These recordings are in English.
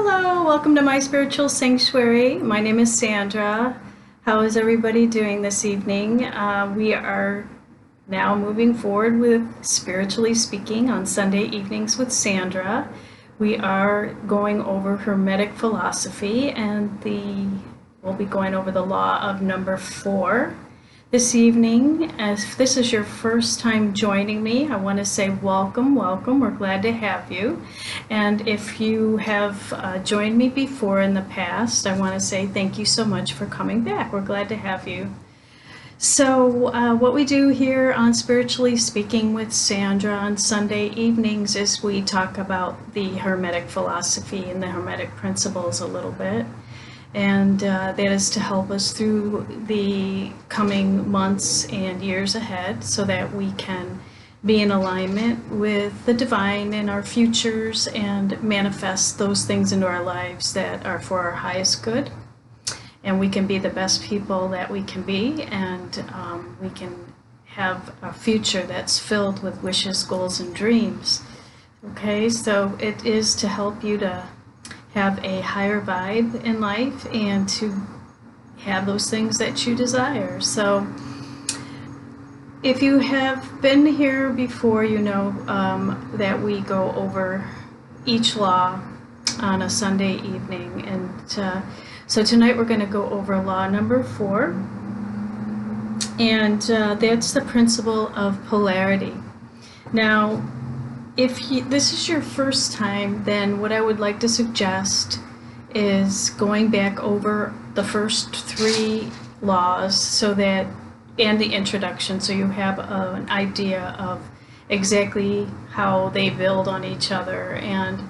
Hello, welcome to My Spiritual Sanctuary. My name is Sandra. How is everybody doing this evening? We are now moving forward with Spiritually Speaking on Sunday evenings with Sandra. We are going over Hermetic Philosophy and we'll be going over the law of number 4. This evening, if this is your first time joining me, I want to say welcome. We're glad to have you. And if you have joined me before in the past, I want to say thank you so much for coming back. We're glad to have you. So what we do here on Spiritually Speaking with Sandra on Sunday evenings is we talk about the Hermetic philosophy and the Hermetic principles a little bit. And that is to help us through the coming months and years ahead so that we can be in alignment with the divine in our futures and manifest those things into our lives that are for our highest good. And we can be the best people that we can be, and we can have a future that's filled with wishes, goals, and dreams. Okay, so it is to help you to have a higher vibe in life and to have those things that you desire. So if you have been here before, you know that we go over each law on a Sunday evening. And so tonight we're going to go over law number 4. And that's the principle of polarity. Now, if this is your first time, then what I would like to suggest is going back over the first 3 laws and the introduction, so you have an idea of exactly how they build on each other. And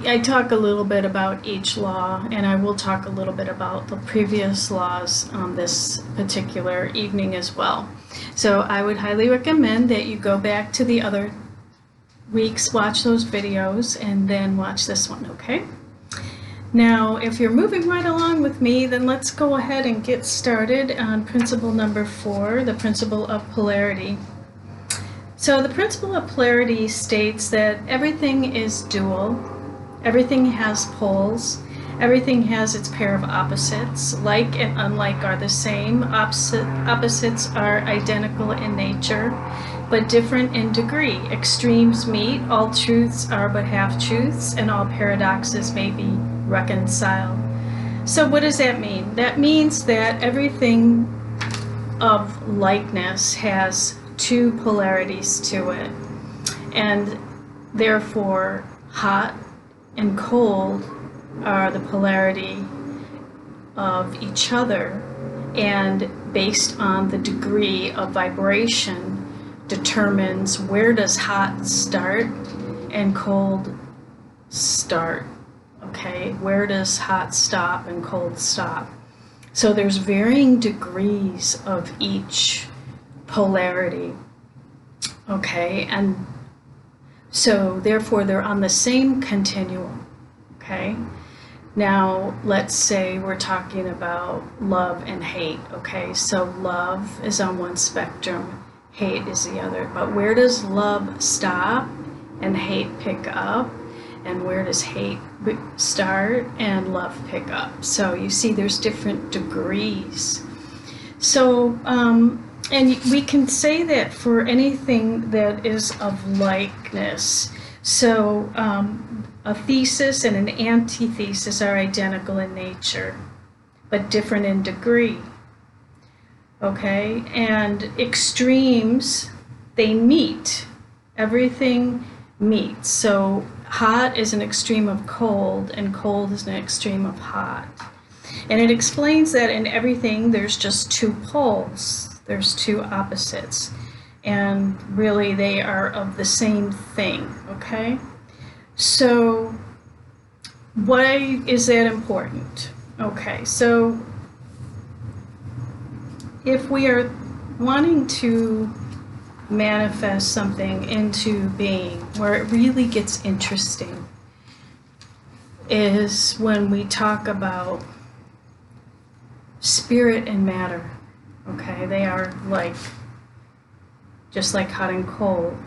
I talk a little bit about each law, and I will talk a little bit about the previous laws on this particular evening as well. So I would highly recommend that you go back to the other weeks, watch those videos, and then watch this one, okay? Now, if you're moving right along with me, then let's go ahead and get started on principle number 4, the principle of polarity. So the principle of polarity states that everything is dual, everything has poles, everything has its pair of opposites. Like and unlike are the same. Opposites are identical in nature, but different in degree. Extremes meet, all truths are but half-truths, and all paradoxes may be reconciled. So what does that mean? That means that everything of likeness has 2 polarities to it, and therefore hot and cold are the polarity of each other, and based on the degree of vibration determines where does hot start and cold start. Okay, where does hot stop and cold stop? So there's varying degrees of each polarity. Okay, and so therefore they're on the same continuum. Okay, now let's say we're talking about love and hate. Okay, so love is on one spectrum, hate is the other. But where does love stop and hate pick up? And where does hate start and love pick up? So you see there's different degrees. So, and we can say that for anything that is of likeness. So a thesis and an antithesis are identical in nature, but different in degree. Okay, and extremes, they meet. Everything meets. So hot is an extreme of cold, and cold is an extreme of hot. And it explains that in everything there's just 2 poles, there's 2 opposites, and really they are of the same thing, okay? So why is that important? Okay, so if we are wanting to manifest something into being, where it really gets interesting is when we talk about spirit and matter. Okay, they are just like hot and cold.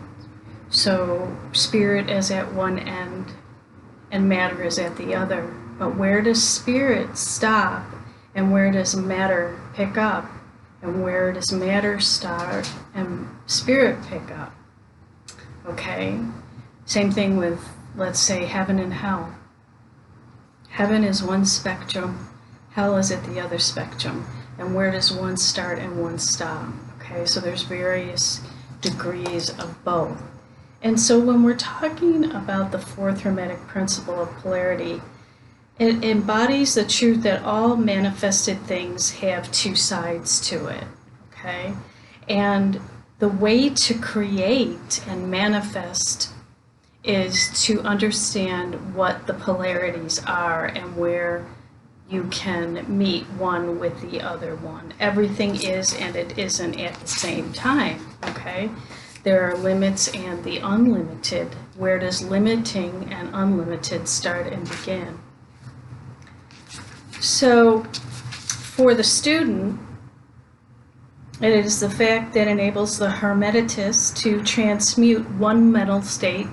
So spirit is at one end and matter is at the other. But where does spirit stop, and where does matter pick up? And where does matter start and spirit pick up? Okay? Same thing with, let's say, heaven and hell. Heaven is one spectrum, hell is at the other spectrum. And where does one start and one stop? Okay, so there's various degrees of both. And so when we're talking about the fourth Hermetic principle of polarity, it embodies the truth that all manifested things have two sides to it, okay? And the way to create and manifest is to understand what the polarities are and where you can meet one with the other one. Everything is and it isn't at the same time, okay? There are limits and the unlimited. Where does limiting and unlimited start and begin? So, for the student, it is the fact that enables the Hermetist to transmute one mental state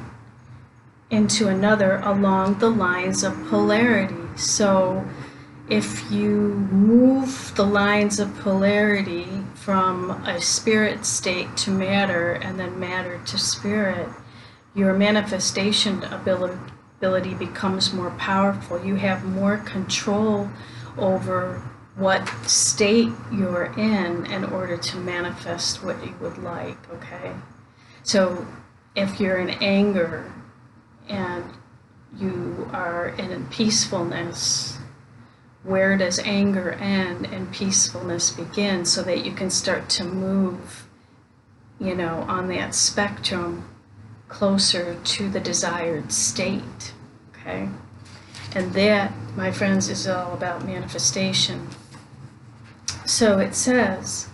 into another along the lines of polarity. So, if you move the lines of polarity from a spirit state to matter and then matter to spirit, your manifestation ability becomes more powerful. You have more control over what state you're in order to manifest what you would like, okay? So if you're in anger and you are in peacefulness, where does anger end and peacefulness begin, so that you can start to move, on that spectrum closer to the desired state, okay? And that, my friends, is all about manifestation. So it says,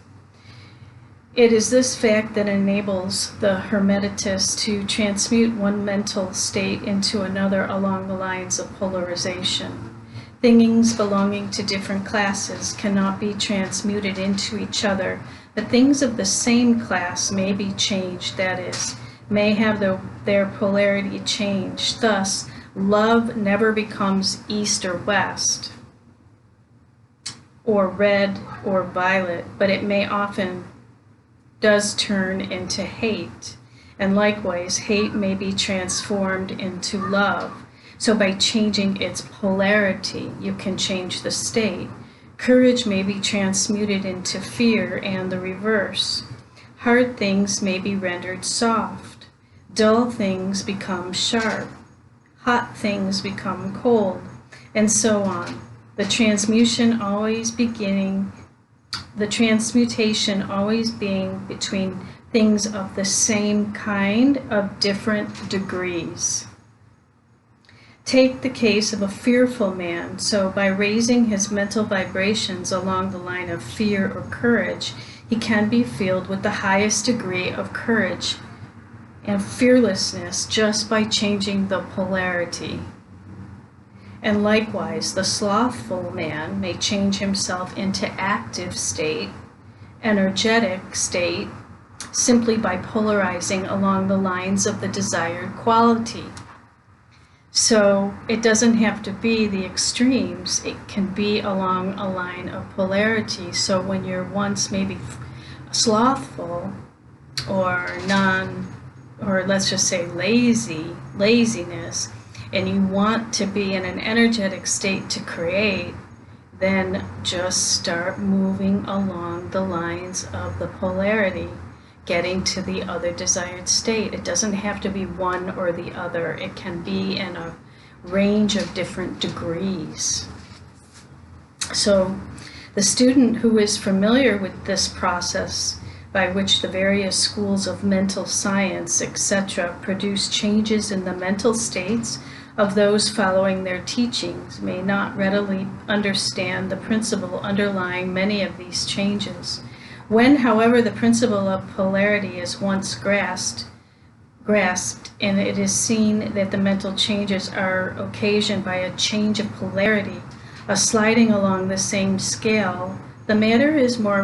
it is this fact that enables the Hermetist to transmute one mental state into another along the lines of polarization. Things belonging to different classes cannot be transmuted into each other, but things of the same class may be changed, that is, may have their polarity changed. Thus, love never becomes east or west, or red or violet, but it may often does turn into hate. And likewise, hate may be transformed into love. So by changing its polarity, you can change the state. Courage may be transmuted into fear and the reverse. Hard things may be rendered soft. Dull things become sharp. Hot things become cold, and so on. The transmutation always being between things of the same kind of different degrees. Take the case of a fearful man. So by raising his mental vibrations along the line of fear or courage, he can be filled with the highest degree of courage and fearlessness just by changing the polarity. And likewise, the slothful man may change himself into active state, energetic state, simply by polarizing along the lines of the desired quality. So it doesn't have to be the extremes. It can be along a line of polarity. So when you're once maybe slothful or let's just say laziness, and you want to be in an energetic state to create, then just start moving along the lines of the polarity, getting to the other desired state. It doesn't have to be one or the other. It can be in a range of different degrees. So the student who is familiar with this process by which the various schools of mental science, etc., produce changes in the mental states of those following their teachings may not readily understand the principle underlying many of these changes. When, however, the principle of polarity is once grasped, and it is seen that the mental changes are occasioned by a change of polarity, a sliding along the same scale, the matter is more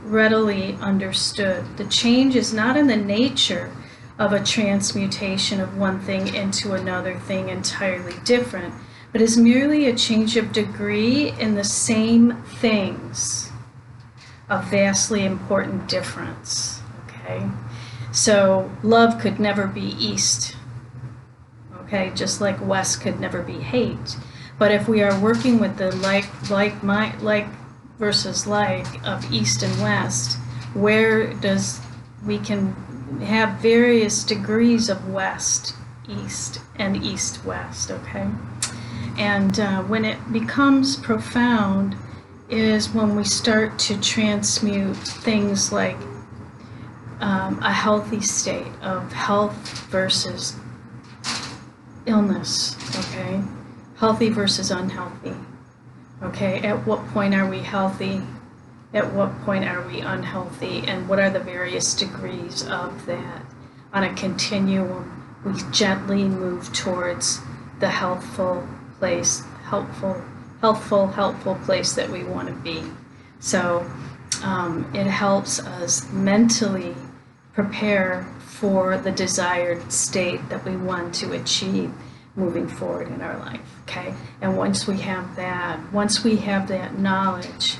readily understood. The change is not in the nature of a transmutation of one thing into another thing entirely different, but is merely a change of degree in the same things, a vastly important difference, okay? So love could never be east, okay? Just like west could never be hate. But if we are working with the like versus like of east and west, where does we can have various degrees of west, east, and east-west, okay? And when it becomes profound is when we start to transmute things like a healthy state of health versus illness, okay? Healthy versus unhealthy, okay? At what point are we healthy? At what point are we unhealthy? And what are the various degrees of that? On a continuum, we gently move towards the healthful place, helpful place that we want to be. So it helps us mentally prepare for the desired state that we want to achieve moving forward in our life, okay? And once we have that knowledge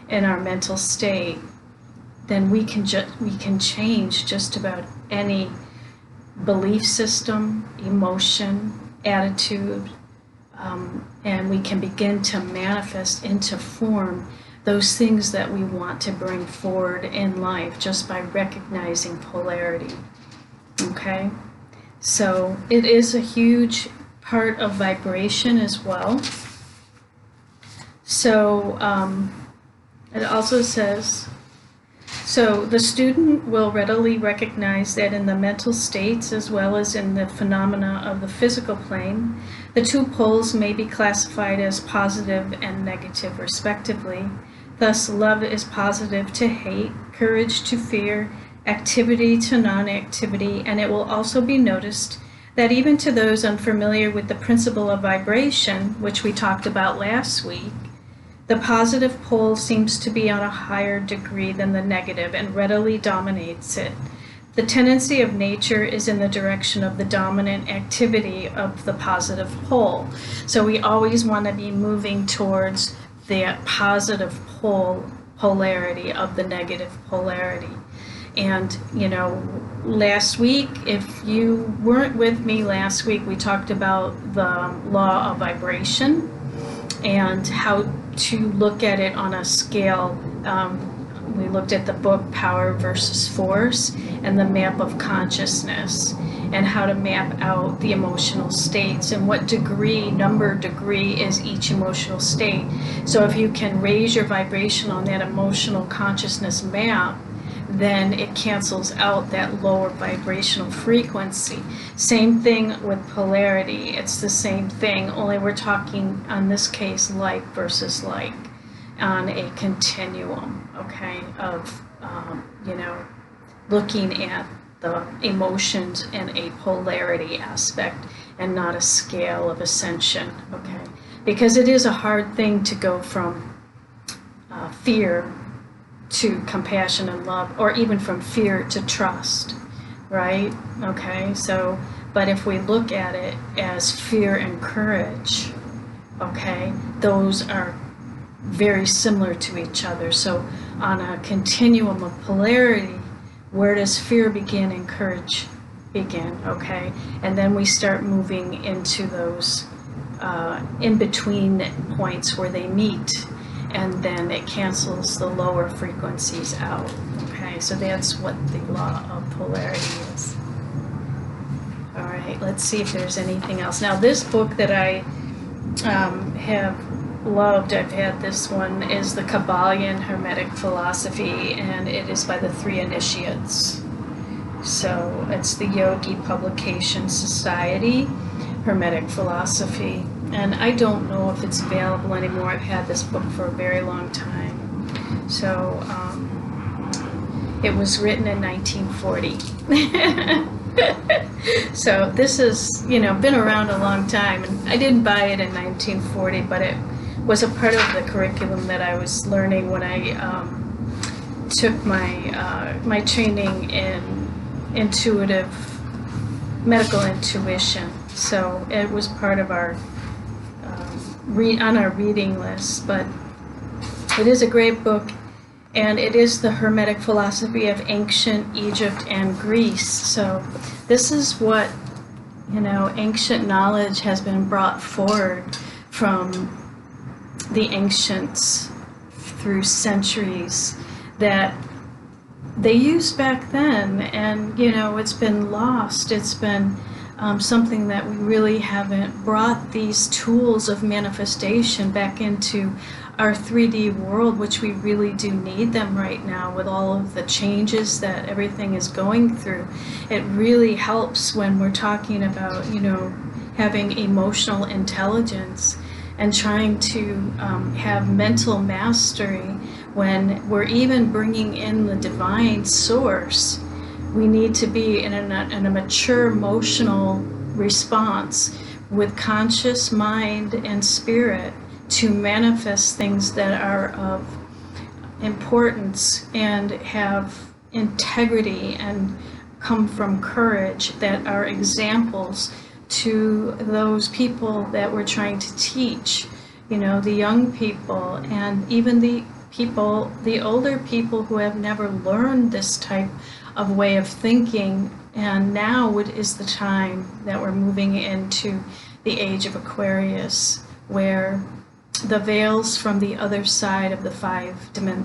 in our mental state, then we can change just about any belief system, emotion, attitude, and we can begin to manifest into form those things that we want to bring forward in life just by recognizing polarity, okay? So it is a huge part of vibration as well. So it also says, so the student will readily recognize that in the mental states as well as in the phenomena of the physical plane, the two poles may be classified as positive and negative respectively. Thus, love is positive to hate, courage to fear, activity to non-activity, and it will also be noticed that even to those unfamiliar with the principle of vibration, which we talked about last week, the positive pole seems to be on a higher degree than the negative and readily dominates it. The tendency of nature is in the direction of the dominant activity of the positive pole. So we always want to be moving towards that positive polarity of the negative polarity. And, last week, if you weren't with me last week, we talked about the law of vibration and how to look at it on a scale. We looked at the book Power versus Force and the map of consciousness and how to map out the emotional states and what number degree is each emotional state. So if you can raise your vibration on that emotional consciousness map, then it cancels out that lower vibrational frequency. Same thing with polarity. It's the same thing, only we're talking, on this case, like versus like on a continuum, okay, of, looking at the emotions in a polarity aspect and not a scale of ascension, okay? Because it is a hard thing to go from fear to compassion and love, or even from fear to trust, right? Okay, so, but if we look at it as fear and courage, okay, those are very similar to each other. So on a continuum of polarity, where does fear begin and courage begin, okay? And then we start moving into those in-between points where they meet, and then it cancels the lower frequencies out, okay? So that's what the law of polarity is. All right, let's see if there's anything else. Now, this book that I have loved, I've had this one, is the Kabbalion Hermetic Philosophy, and it is by the Three Initiates. So it's the Yogi Publication Society, Hermetic Philosophy. And I don't know if it's available anymore. I've had this book for a very long time. So it was written in 1940. So this has, been around a long time. And I didn't buy it in 1940, but it was a part of the curriculum that I was learning when I took my training in intuitive medical intuition. So it was part of our on our reading list, but it is a great book, and it is the Hermetic Philosophy of ancient Egypt and Greece. So this is what, ancient knowledge has been brought forward from the ancients through centuries that they used back then, and it's been lost. It's been something that we really haven't brought these tools of manifestation back into our 3D world, which we really do need them right now with all of the changes that everything is going through. It really helps when we're talking about, having emotional intelligence and trying to have mental mastery. When we're even bringing in the divine source, we need to be in a mature emotional response with conscious mind and spirit to manifest things that are of importance and have integrity and come from courage, that are examples to those people that we're trying to teach, the young people, and even the older people who have never learned this type of way of thinking. And now is the time that we're moving into the age of Aquarius, where the veils from the other side of the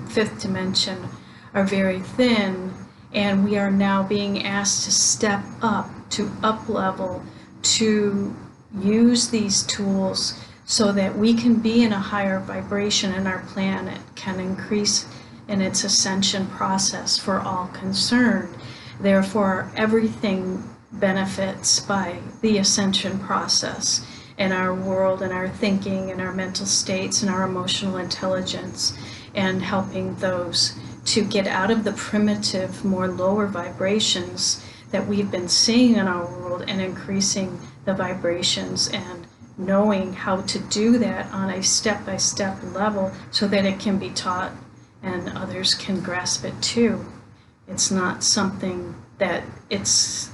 fifth dimension are very thin, and we are now being asked to step up, to up level, to use these tools so that we can be in a higher vibration and our planet can increase in its ascension process for all concerned. Therefore, everything benefits by the ascension process in our world and our thinking and our mental states and our emotional intelligence, and helping those to get out of the primitive, more lower vibrations that we've been seeing in our world and increasing the vibrations, and knowing how to do that on a step-by-step level so that it can be taught and others can grasp it too. It's not something that it's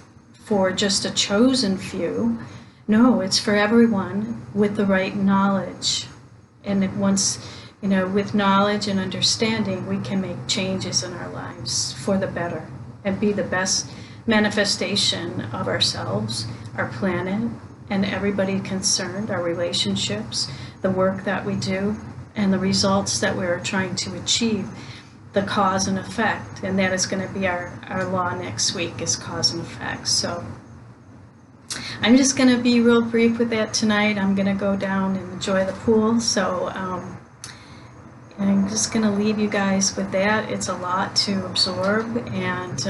for just a chosen few. No, it's for everyone with the right knowledge. And once, with knowledge and understanding, we can make changes in our lives for the better and be the best manifestation of ourselves, our planet, and everybody concerned, our relationships, the work that we do, and the results that we're trying to achieve, the cause and effect. And that is going to be our law next week, is cause and effect. So I'm just going to be real brief with that tonight. I'm going to go down and enjoy the pool. So I'm just going to leave you guys with that. It's a lot to absorb, and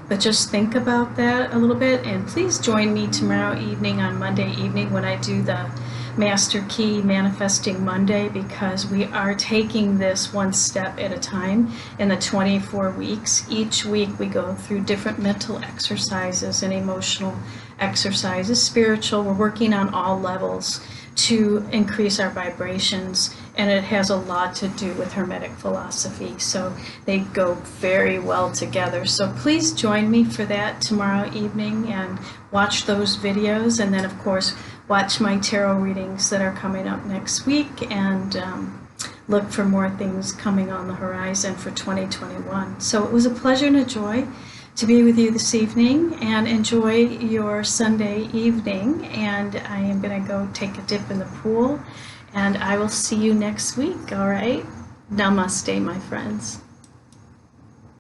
but just think about that a little bit. And please join me tomorrow evening, on Monday evening, when I do the Master Key Manifesting Monday, because we are taking this one step at a time in the 24 weeks. Each week we go through different mental exercises and emotional exercises, spiritual. We're working on all levels to increase our vibrations, and it has a lot to do with Hermetic philosophy, so they go very well together. So please join me for that tomorrow evening and watch those videos, and then of course watch my tarot readings that are coming up next week, and look for more things coming on the horizon for 2021. So it was a pleasure and a joy to be with you this evening, and enjoy your Sunday evening. And I am going to go take a dip in the pool, and I will see you next week, all right? Namaste, my friends.